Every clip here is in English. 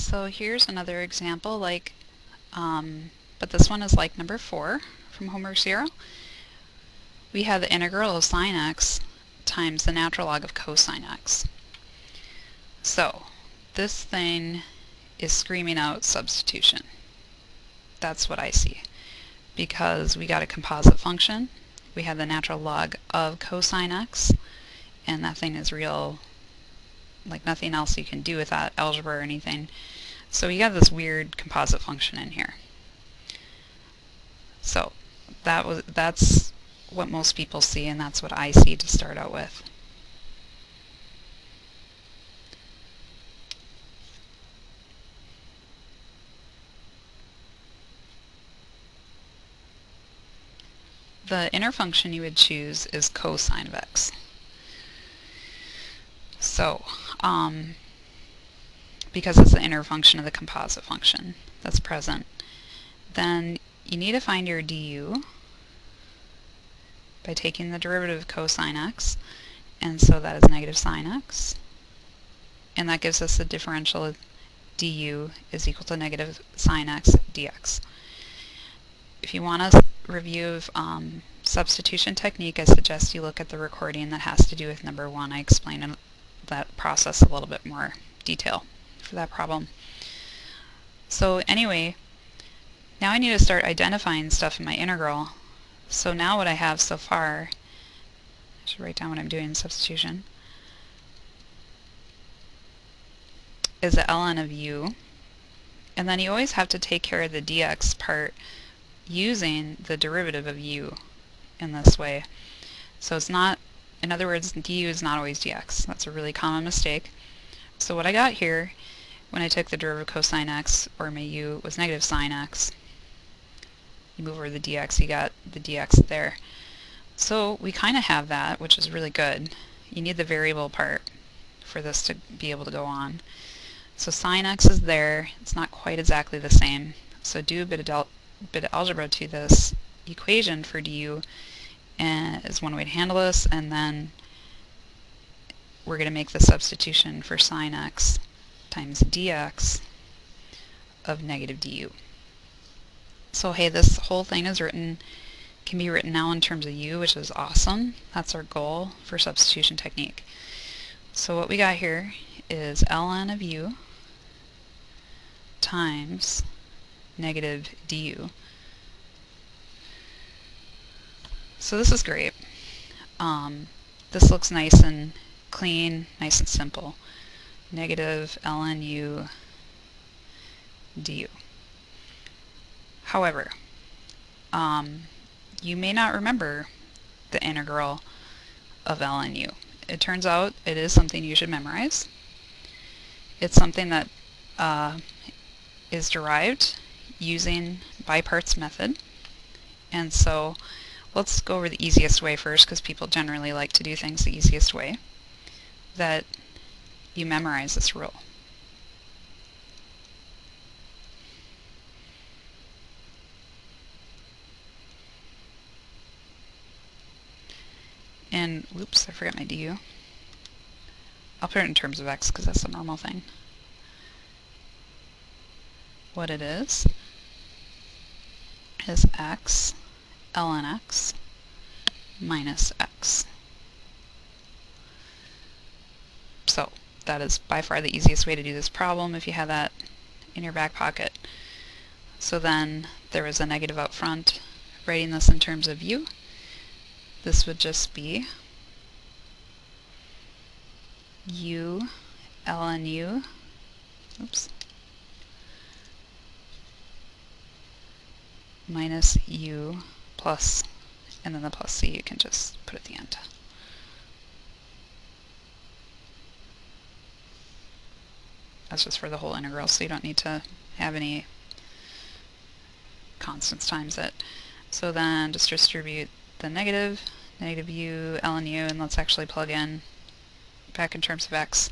So here's another example, but this one is like number 4 from homework 0. We have the integral of sine x times the natural log of cosine x. So this thing is screaming out substitution. That's what I see. Because we got a composite function, we have the natural log of cosine x, and that thing is real, like nothing else you can do with that, algebra or anything. So we got this weird composite function in here. So that's what most people see, and that's what I see to start out with. The inner function you would choose is cosine of x. So, because it's the inner function of the composite function that's present, then you need to find your du by taking the derivative of cosine x, and so that is negative sine x, and that gives us the differential of du is equal to negative sine x dx. If you want a review of substitution technique, I suggest you look at the recording that has to do with number 1. I explain that process a little bit more detail for that problem. So anyway, now I need to start identifying stuff in my integral. So now what I have so far, I should write down what I'm doing in substitution, is the ln of u, and then you always have to take care of the dx part using the derivative of u in this way. So it's not, in other words, du is not always dx. That's a really common mistake. So what I got here when I took the derivative of cosine x, or my u was negative sine x. You move over the dx, you got the dx there. So we kind of have that, which is really good. You need the variable part for this to be able to go on. So sine x is there. It's not quite exactly the same. So do a bit of algebra to this equation for du is one way to handle this, and then we're going to make the substitution for sine x times dx of negative du. So hey, this whole thing can be written now in terms of u, which is awesome. That's our goal for substitution technique. So what we got here is ln of u times negative du. So this is great. This looks nice and clean, nice and simple. Negative ln u du. However, you may not remember the integral of ln u. It turns out it is something you should memorize. It's something that is derived using by parts method. And so let's go over the easiest way first, because people generally like to do things the easiest way, that you memorize this rule. And, whoops, I forgot my du. I'll put it in terms of x because that's the normal thing. What it is x ln x minus x. So that is by far the easiest way to do this problem if you have that in your back pocket. So then there was a negative up front. Writing this in terms of u, this would just be u ln u, oops, minus u plus, and then the plus c you can just put at the end. That's just for the whole integral, so you don't need to have any constants times it. So then just distribute the negative u ln u, and let's actually plug in back in terms of x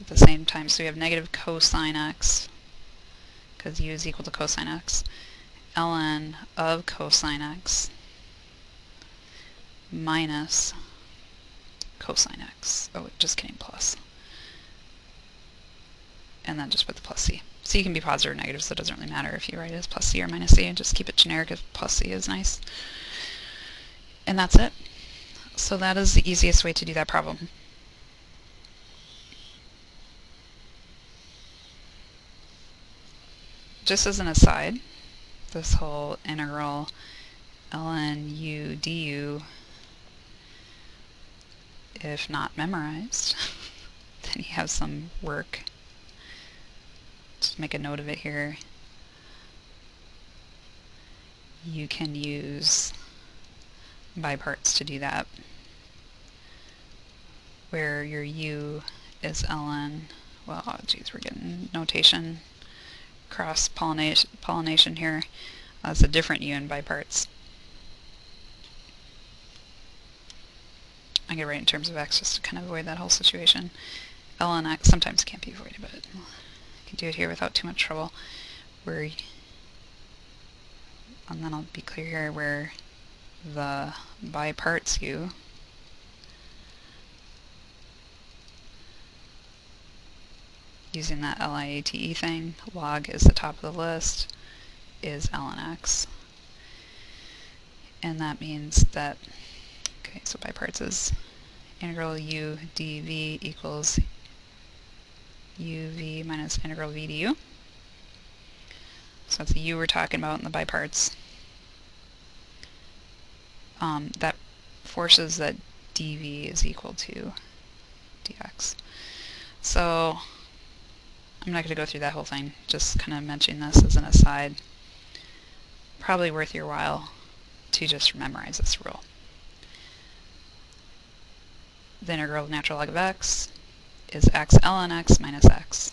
at the same time. So we have negative cosine x, because u is equal to cosine x, ln of cosine x minus cosine x. Oh, just kidding, plus. And then just put the plus c. C can be positive or negative, so it doesn't really matter if you write it as plus C or minus C, and just keep it generic if plus C is nice. And that's it. So that is the easiest way to do that problem. Just as an aside, this whole integral ln u du, if not memorized, then you have some work. Just make a note of it here. You can use biparts to do that, where your u is ln, well, oh geez, we're getting notation cross-pollination here. That's a different u in biparts. I get right in terms of x just to kind of avoid that whole situation. ln x sometimes can't be avoided, but I can do it here without too much trouble. And then I'll be clear here where the biparts u using that LIATE thing, log is the top of the list, is ln x. And that means that, okay, so biparts is integral u dv equals uv minus integral v du. So that's the u we're talking about in the biparts. That forces that dv is equal to dx. So I'm not going to go through that whole thing, just kind of mentioning this as an aside. Probably worth your while to just memorize this rule. The integral of natural log of x is x ln x minus x.